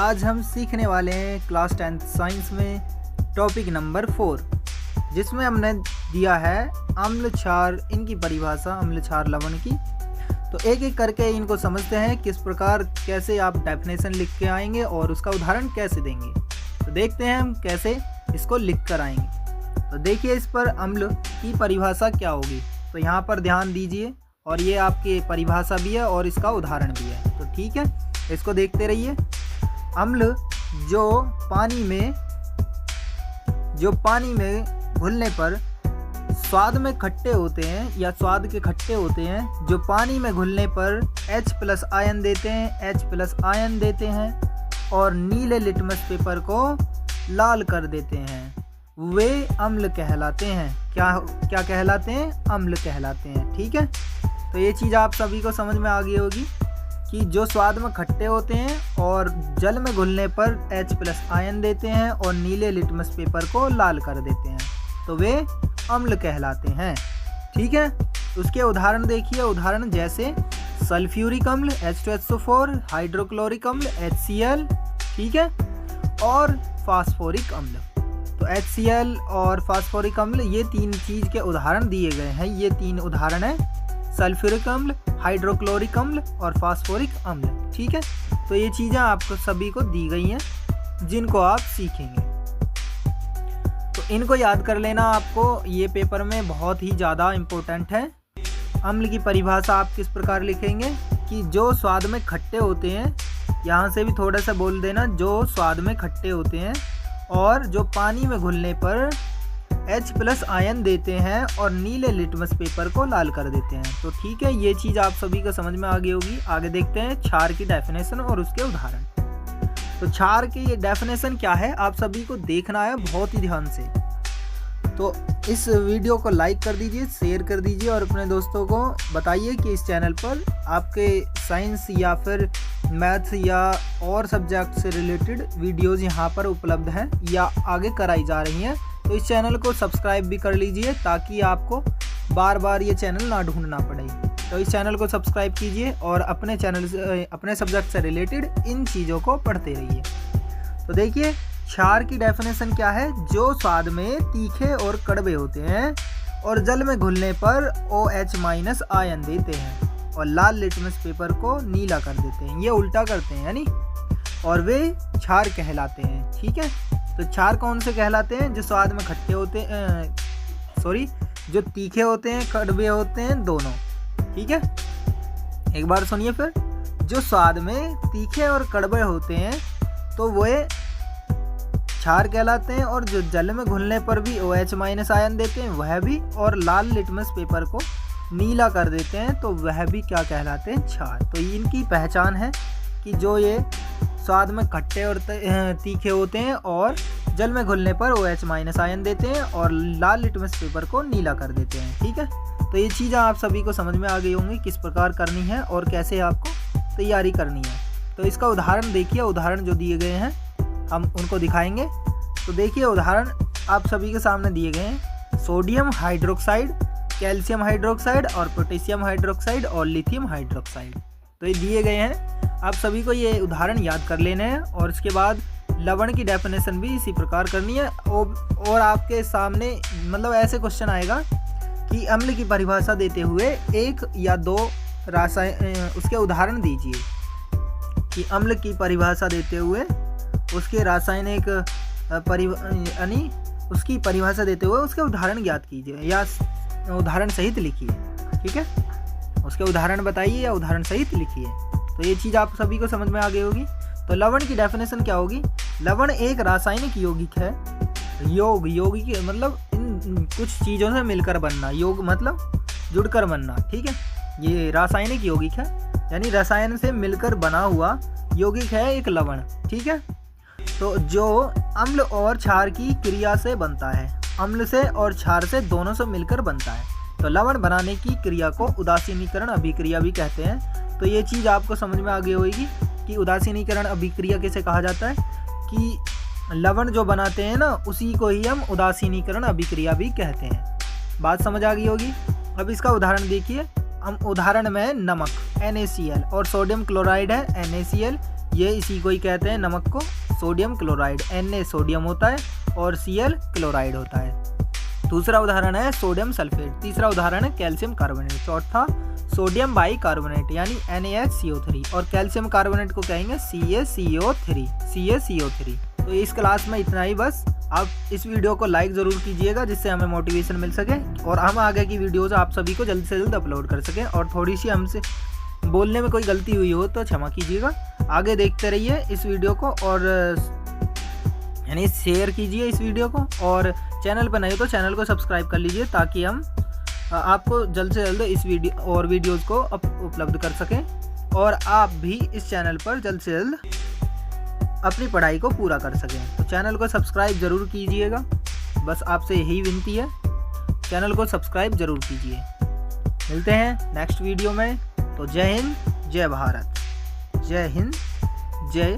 आज हम सीखने वाले हैं क्लास 10th साइंस में टॉपिक नंबर 4, जिसमें हमने दिया है अम्ल क्षार, इनकी परिभाषा अम्ल क्षार लवण की। तो एक एक करके इनको समझते हैं किस प्रकार कैसे आप डेफिनेशन लिख के आएंगे और उसका उदाहरण कैसे देंगे। तो देखते हैं हम कैसे इसको लिख कर आएंगे। तो देखिए इस पर अम्ल की परिभाषा क्या होगी। तो यहाँ पर ध्यान दीजिए और ये आपकी परिभाषा भी है और इसका उदाहरण भी है। तो ठीक है, इसको देखते रहिए। अम्ल जो पानी में घुलने पर स्वाद में खट्टे होते हैं या स्वाद के खट्टे होते हैं, जो पानी में घुलने पर H+ आयन देते हैं और नीले लिटमस पेपर को लाल कर देते हैं, वे अम्ल कहलाते हैं। क्या कहलाते हैं? अम्ल कहलाते हैं। ठीक है, तो ये चीज़ आप सभी को समझ में आ गई होगी कि जो स्वाद में खट्टे होते हैं और जल में घुलने पर H+ आयन देते हैं और नीले लिटमस पेपर को लाल कर देते हैं, तो वे अम्ल कहलाते हैं। ठीक है, उसके उदाहरण देखिए। उदाहरण जैसे सल्फ्यूरिक अम्ल H2SO4, हाइड्रोक्लोरिक अम्ल HCl, ठीक है, और फास्फोरिक अम्ल। तो HCl और फास्फोरिक अम्ल ये तीन चीज़ के उदाहरण दिए गए हैं। ये तीन उदाहरण हैं, सल्फ्यूरिक अम्ल, हाइड्रोक्लोरिक अम्ल और फास्फोरिक अम्ल। ठीक है, तो ये चीज़ें आपको सभी को दी गई हैं जिनको आप सीखेंगे। तो इनको याद कर लेना, आपको ये पेपर में बहुत ही ज़्यादा इम्पोर्टेंट है। अम्ल की परिभाषा आप किस प्रकार लिखेंगे कि जो स्वाद में खट्टे होते हैं, यहाँ से भी थोड़ा सा बोल देना, जो स्वाद में खट्टे होते हैं और जो पानी में घुलने पर H+ आयन देते हैं और नीले लिटमस पेपर को लाल कर देते हैं। तो ठीक है, ये चीज़ आप सभी को समझ में आ गई होगी। आगे देखते हैं क्षार की डेफिनेशन और उसके उदाहरण। तो क्षार की ये डेफिनेशन क्या है, आप सभी को देखना है बहुत ही ध्यान से। तो इस वीडियो को लाइक कर दीजिए, शेयर कर दीजिए और अपने दोस्तों को बताइए कि इस चैनल पर आपके साइंस या फिर मैथ्स या और सब्जेक्ट से रिलेटेड वीडियोज़ यहाँ पर उपलब्ध हैं या आगे कराई जा रही हैं। तो इस चैनल को सब्सक्राइब भी कर लीजिए ताकि आपको बार बार ये चैनल ना ढूंढना पड़े। तो इस चैनल को सब्सक्राइब कीजिए और अपने चैनल से, अपने सब्जेक्ट से रिलेटेड इन चीज़ों को पढ़ते रहिए। तो देखिए क्षार की डेफिनेशन क्या है, जो स्वाद में तीखे और कड़वे होते हैं और जल में घुलने पर OH- आयन देते हैं और लाल लिटमस पेपर को नीला कर देते हैं, ये उल्टा करते हैं यानी, और वे क्षार कहलाते हैं। ठीक है, तो क्षार कौन से कहलाते हैं? जो स्वाद में खट्टे होते हैं, जो तीखे होते हैं, कड़वे होते हैं, दोनों। ठीक है, एक बार सुनिए फिर। जो स्वाद में तीखे और कड़वे होते हैं तो वे क्षार कहलाते हैं और जो जल में घुलने पर भी OH- आयन देते हैं वह भी, और लाल लिटमस पेपर को नीला कर देते हैं तो वह भी क्या कहलाते हैं? क्षार। तो इनकी पहचान है कि जो ये स्वाद में खट्टे और तीखे होते हैं और जल में घुलने पर OH- आयन देते हैं और लाल लिटमस पेपर को नीला कर देते हैं। ठीक है, तो ये चीज़ें आप सभी को समझ में आ गई होंगी किस प्रकार करनी है और कैसे आपको तैयारी करनी है। तो इसका उदाहरण देखिए। उदाहरण जो दिए गए हैं हम उनको दिखाएंगे। तो देखिए उदाहरण आप सभी के सामने दिए गए हैं। सोडियम हाइड्रोक्साइड, कैल्शियम हाइड्रोक्साइड और पोटेशियम हाइड्रोक्साइड और लिथियम हाइड्रोक्साइड। तो ये दिए गए हैं, आप सभी को ये उदाहरण याद कर लेने हैं और इसके बाद लवण की डेफिनेशन भी इसी प्रकार करनी है। और आपके सामने मतलब ऐसे क्वेश्चन आएगा कि अम्ल की परिभाषा देते हुए एक या दो उसके उदाहरण दीजिए, कि अम्ल की परिभाषा देते हुए उसके रासायनिक उसकी परिभाषा देते हुए उसके उदाहरण ज्ञात कीजिए या उदाहरण सहित लिखिए। ठीक है, उसके उदाहरण बताइए या उदाहरण सहित लिखिए। तो ये चीज़ आप सभी को समझ में आ गई होगी। तो लवण की डेफिनेशन क्या होगी? लवण एक रासायनिक यौगिक है। यौगिक मतलब इन कुछ चीज़ों से मिलकर बनना, योग मतलब जुड़कर बनना। ठीक है, ये रासायनिक यौगिक है यानी रसायन से मिलकर बना हुआ यौगिक है एक लवण। ठीक है, तो जो अम्ल और क्षार की क्रिया से बनता है, अम्ल से और क्षार से दोनों से मिलकर बनता है। तो लवण बनाने की क्रिया को उदासीनीकरण अभिक्रिया भी कहते हैं। तो ये चीज़ आपको समझ में आ गई होगी कि उदासीनीकरण अभिक्रिया कैसे कहा जाता है, कि लवण जो बनाते हैं ना उसी को ही हम उदासीनीकरण अभिक्रिया भी कहते हैं। बात समझ आ गई होगी। अब इसका उदाहरण देखिए। हम उदाहरण में नमक NaCl और सोडियम क्लोराइड है NaCl, ये इसी को ही कहते हैं नमक को सोडियम क्लोराइड। Na सोडियम होता है और Cl क्लोराइड होता है। दूसरा उदाहरण है सोडियम सल्फेट। तीसरा उदाहरण है कैल्शियम कार्बोनेट। चौथा सोडियम बाइकार्बोनेट यानी NaHCO3 और कैल्शियम कार्बोनेट को कहेंगे CaCO3। तो इस क्लास में इतना ही बस। आप इस वीडियो को लाइक ज़रूर कीजिएगा जिससे हमें मोटिवेशन मिल सके और हम आगे की वीडियोज़ आप सभी को जल्द से जल्द अपलोड कर सकें। और थोड़ी सी हमसे बोलने में कोई गलती हुई हो तो क्षमा कीजिएगा। आगे देखते रहिए इस वीडियो को और यानी शेयर कीजिए इस वीडियो को, और चैनल पर नहीं तो चैनल को सब्सक्राइब कर लीजिए ताकि हम आपको जल्द से जल्द इस वीडियो और वीडियोज़ को उपलब्ध कर सकें और आप भी इस चैनल पर जल्द से जल्द अपनी पढ़ाई को पूरा कर सकें। तो चैनल को सब्सक्राइब ज़रूर कीजिएगा, बस आपसे यही विनती है, चैनल को सब्सक्राइब ज़रूर कीजिए। मिलते हैं नेक्स्ट वीडियो में। तो जय हिंद, जय भारत। जय हिंद, जय